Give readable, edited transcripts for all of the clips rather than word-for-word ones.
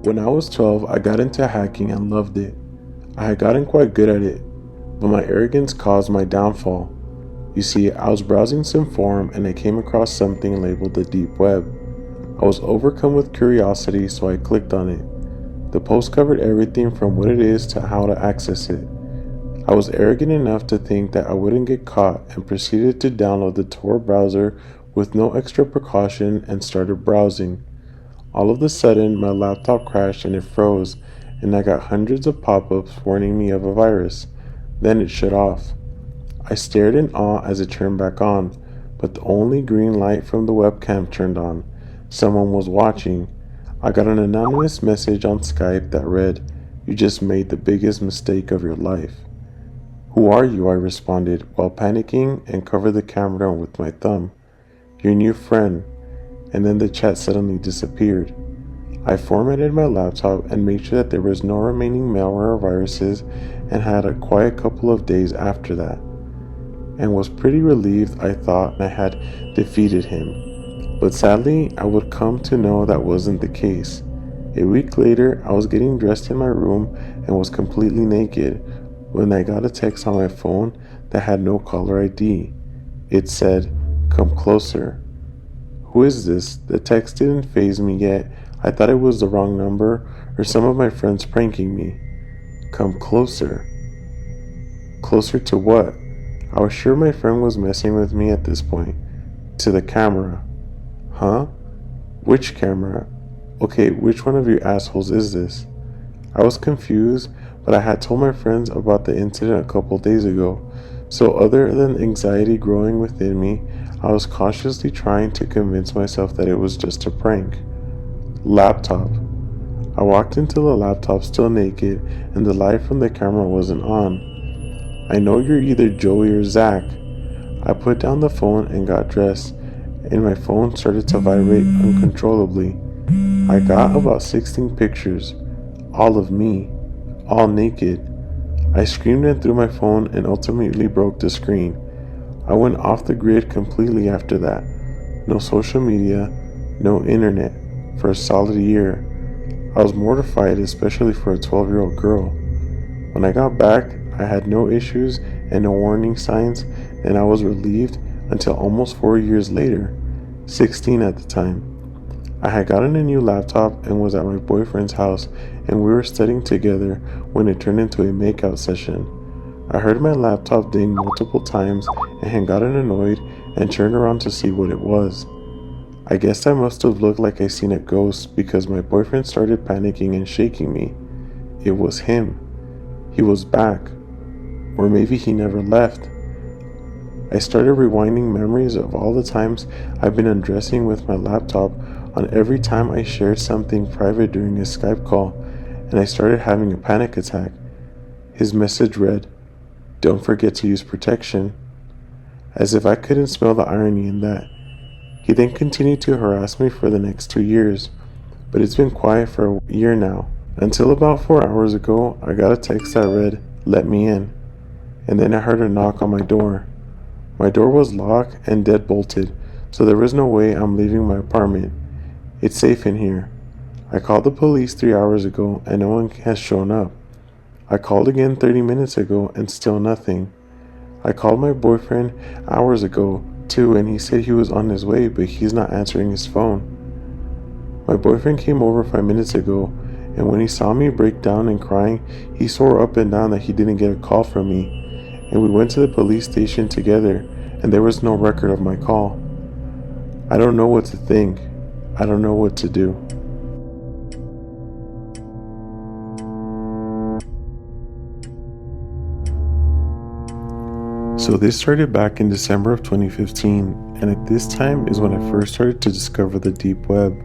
When I was 12, I got into hacking and loved it. I had gotten quite good at it, but my arrogance caused my downfall. You see, I was browsing some forum and I came across something labeled the deep web. I was overcome with curiosity, so I clicked on it. The post covered everything from what it is to how to access it. I was arrogant enough to think that I wouldn't get caught and proceeded to download the Tor browser with no extra precaution and started browsing. All of a sudden, my laptop crashed and it froze, and I got hundreds of pop-ups warning me of a virus. Then it shut off. I stared in awe as it turned back on, but the only green light from the webcam turned on. Someone was watching. I got an anonymous message on Skype that read, "You just made the biggest mistake of your life." "Who are you?" I responded while panicking and covered the camera with my thumb. "Your new friend." And then the chat suddenly disappeared. I formatted my laptop and made sure that there was no remaining malware or viruses, and had a quiet couple of days after that, and was pretty relieved. I thought I had defeated him, but sadly I would come to know that wasn't the case. A week later, I was getting dressed in my room and was completely naked when I got a text on my phone that had no caller ID. It said, "Come closer." Who is this? The text didn't faze me yet. I thought it was the wrong number or some of my friends pranking me. Come closer. Closer to what? I was sure my friend was messing with me at this point. To the camera. Huh? Which camera? Okay, which one of you assholes is this? I was confused, but I had told my friends about the incident a couple days ago, so other than anxiety growing within me, I was cautiously trying to convince myself that it was just a prank. Laptop. I walked into the laptop still naked, and the light from the camera wasn't on. "I know you're either Joey or Zach." I put down the phone and got dressed, and my phone started to vibrate uncontrollably. I got about 16 pictures, all of me, all naked. I screamed and threw my phone and ultimately broke the screen. I went off the grid completely after that. No social media, no internet, for a solid year. I was mortified, especially for a 12-year-old girl. When I got back, I had no issues and no warning signs, and I was relieved until almost 4 years later, 16 at the time. I had gotten a new laptop and was at my boyfriend's house, and we were studying together when it turned into a makeout session. I heard my laptop ding multiple times and had gotten annoyed and turned around to see what it was. I guess I must have looked like I seen a ghost because my boyfriend started panicking and shaking me. It was him. He was back. Or maybe he never left. I started rewinding memories of all the times I've been undressing with my laptop on every time I shared something private during a Skype call, and I started having a panic attack. His message read, "Don't forget to use protection." As if I couldn't smell the irony in that. He then continued to harass me for the next 2 years, but it's been quiet for a year now. Until about 4 hours ago, I got a text that read, "Let me in," and then I heard a knock on my door. My door was locked and dead bolted, so there was no way I'm leaving my apartment. It's safe in here. I called the police 3 hours ago and no one has shown up. I called again 30 minutes ago and still nothing. I called my boyfriend hours ago too, and he said he was on his way, but he's not answering his phone. My boyfriend came over 5 minutes ago, and when he saw me break down and crying, he swore up and down that he didn't get a call from me, and we went to the police station together, and there was no record of my call. I don't know what to think. I don't know what to do. So this started back in December of 2015, and at this time is when I first started to discover the deep web.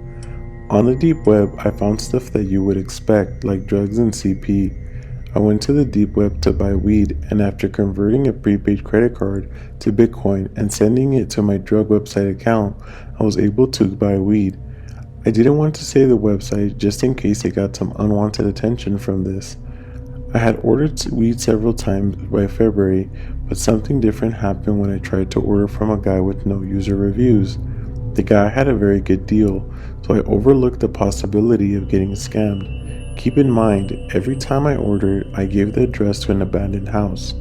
On the deep web, I found stuff that you would expect, like drugs and CP. I went to the deep web to buy weed, and after converting a prepaid credit card to Bitcoin and sending it to my drug website account, I was able to buy weed. I didn't want to say the website just in case it got some unwanted attention from this. I had ordered weed several times by February, but something different happened when I tried to order from a guy with no user reviews. The guy had a very good deal, so I overlooked the possibility of getting scammed. Keep in mind, every time I ordered, I gave the address to an abandoned house.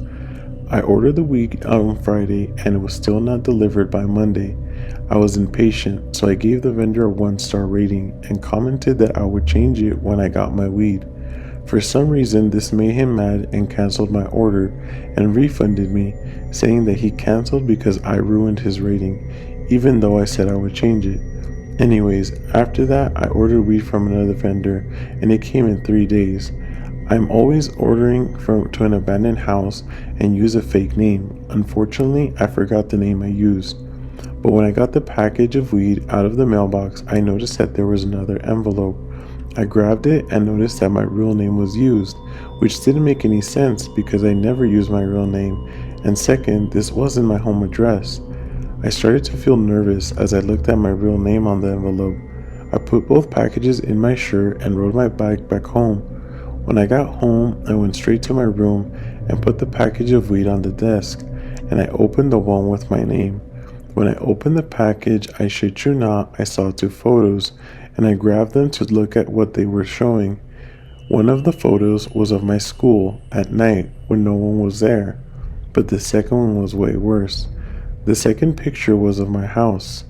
I ordered the weed on Friday and it was still not delivered by Monday. I was impatient, so I gave the vendor a 1-star rating and commented that I would change it when I got my weed. For some reason, this made him mad and canceled my order and refunded me, saying that he canceled because I ruined his rating, even though I said I would change it. Anyways, after that, I ordered weed from another vendor and it came in 3 days. I'm always ordering to an abandoned house and use a fake name. Unfortunately, I forgot the name I used. But when I got the package of weed out of the mailbox, I noticed that there was another envelope. I grabbed it and noticed that my real name was used, which didn't make any sense because I never used my real name, and second, this wasn't my home address. I started to feel nervous as I looked at my real name on the envelope. I put both packages in my shirt and rode my bike back home. When I got home, I went straight to my room and put the package of weed on the desk, and I opened the one with my name. When I opened the package, I shit you not, I saw 2 photos, and I grabbed them to look at what they were showing. One of the photos was of my school at night when no one was there, but the second one was way worse. The second picture was of my house.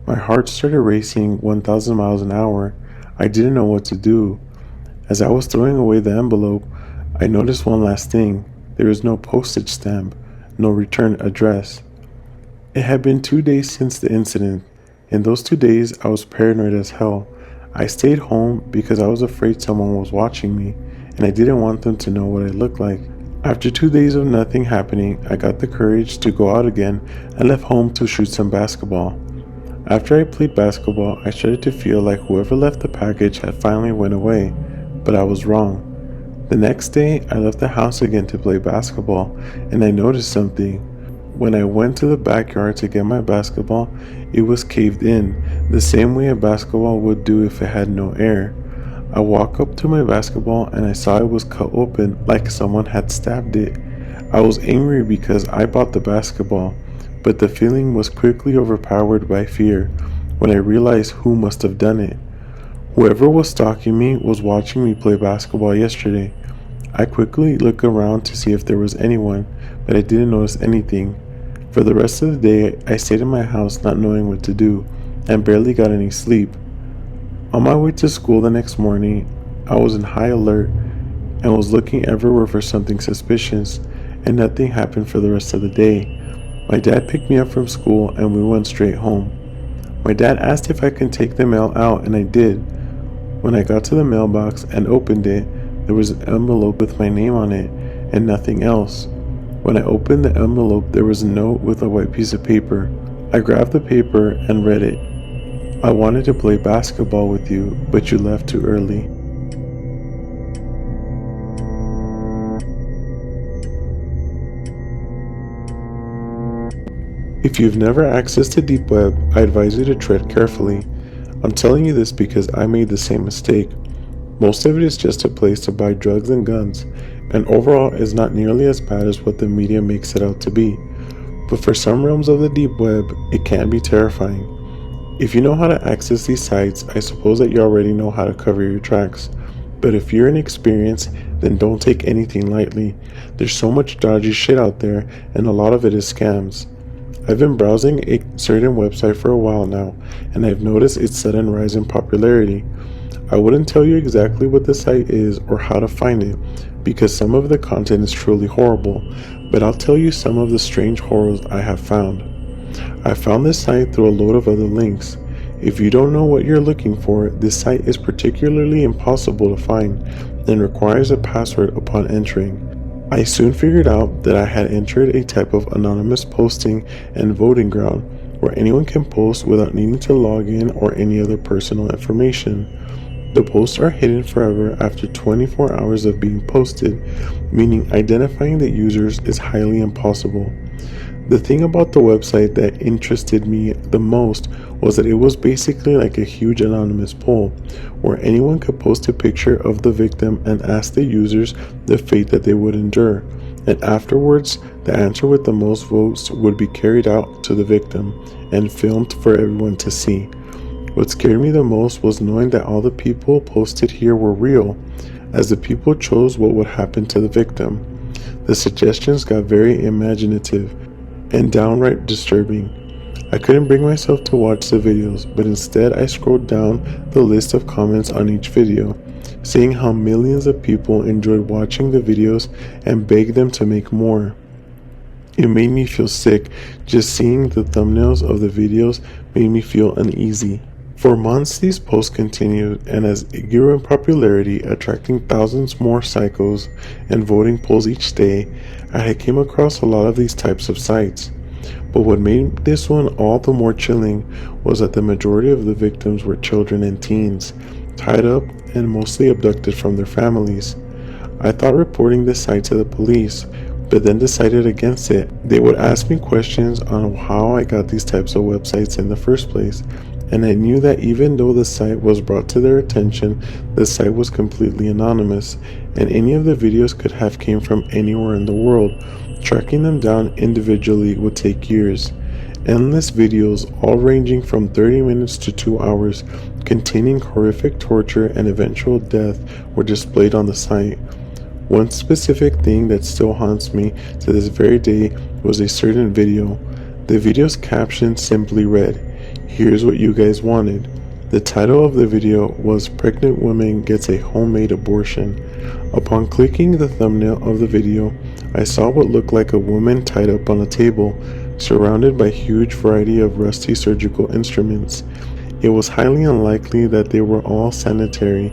My heart started racing 1,000 miles an hour. I didn't know what to do. As I was throwing away the envelope, I noticed one last thing. There was no postage stamp, no return address. It had been 2 days since the incident. In those 2 days, I was paranoid as hell. I stayed home because I was afraid someone was watching me, and I didn't want them to know what I looked like. After 2 days of nothing happening, I got the courage to go out again and left home to shoot some basketball. After I played basketball, I started to feel like whoever left the package had finally went away, but I was wrong. The next day, I left the house again to play basketball, and I noticed something. When I went to the backyard to get my basketball, it was caved in, the same way a basketball would do if it had no air. I walked up to my basketball and I saw it was cut open like someone had stabbed it. I was angry because I bought the basketball, but the feeling was quickly overpowered by fear when I realized who must have done it. Whoever was stalking me was watching me play basketball yesterday. I quickly looked around to see if there was anyone, but I didn't notice anything. For the rest of the day, I stayed in my house not knowing what to do, and barely got any sleep. On my way to school the next morning, I was in high alert and was looking everywhere for something suspicious, and nothing happened for the rest of the day. My dad picked me up from school and we went straight home. My dad asked if I could take the mail out, and I did. When I got to the mailbox and opened it, there was an envelope with my name on it and nothing else. When I opened the envelope, there was a note with a white piece of paper. I grabbed the paper and read it. I wanted to play basketball with you, but you left too early. If you've never accessed the deep web, I advise you to tread carefully. I'm telling you this because I made the same mistake. Most of it is just a place to buy drugs and guns, and overall is not nearly as bad as what the media makes it out to be. But for some realms of the deep web, it can be terrifying. If you know how to access these sites, I suppose that you already know how to cover your tracks. But if you're inexperienced, then don't take anything lightly. There's so much dodgy shit out there, and a lot of it is scams. I've been browsing a certain website for a while now, and I've noticed its sudden rise in popularity. I wouldn't tell you exactly what the site is or how to find it, because some of the content is truly horrible, but I'll tell you some of the strange horrors I have found. I found this site through a load of other links. If you don't know what you're looking for, this site is particularly impossible to find and requires a password upon entering. I soon figured out that I had entered a type of anonymous posting and voting ground where anyone can post without needing to log in or any other personal information. The posts are hidden forever after 24 hours of being posted, meaning identifying the users is highly impossible. The thing about the website that interested me the most was that it was basically like a huge anonymous poll, where anyone could post a picture of the victim and ask the users the fate that they would endure, and afterwards the answer with the most votes would be carried out to the victim, and filmed for everyone to see. What scared me the most was knowing that all the people posted here were real, as the people chose what would happen to the victim. The suggestions got very imaginative and downright disturbing. I couldn't bring myself to watch the videos, but instead I scrolled down the list of comments on each video, seeing how millions of people enjoyed watching the videos and begged them to make more. It made me feel sick. Just seeing the thumbnails of the videos made me feel uneasy. For months, these posts continued, and as it grew in popularity, attracting thousands more psychos and voting polls each day, I had came across a lot of these types of sites. But what made this one all the more chilling was that the majority of the victims were children and teens, tied up and mostly abducted from their families. I thought reporting this site to the police, but then decided against it. They would ask me questions on how I got these types of websites in the first place, and I knew that even though the site was brought to their attention, the site was completely anonymous, and any of the videos could have came from anywhere in the world. Tracking them down individually would take years. Endless videos, all ranging from 30 minutes to 2 hours, containing horrific torture and eventual death, were displayed on the site. One specific thing that still haunts me to this very day was a certain video. The video's caption simply read, "Here's what you guys wanted." The title of the video was "Pregnant Woman Gets a Homemade Abortion." Upon clicking the thumbnail of the video, I saw what looked like a woman tied up on a table, surrounded by a huge variety of rusty surgical instruments. It was highly unlikely that they were all sanitary.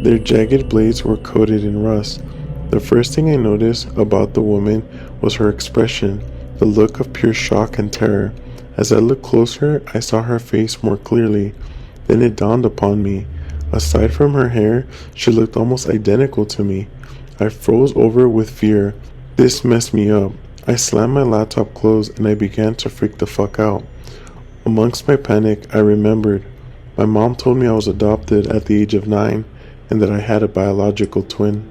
Their jagged blades were coated in rust. The first thing I noticed about the woman was her expression, the look of pure shock and terror. As I looked closer, I saw her face more clearly. Then it dawned upon me. Aside from her hair, she looked almost identical to me. I froze over with fear. This messed me up. I slammed my laptop closed and I began to freak the fuck out. Amongst my panic, I remembered. My mom told me I was adopted at the age of 9 and that I had a biological twin.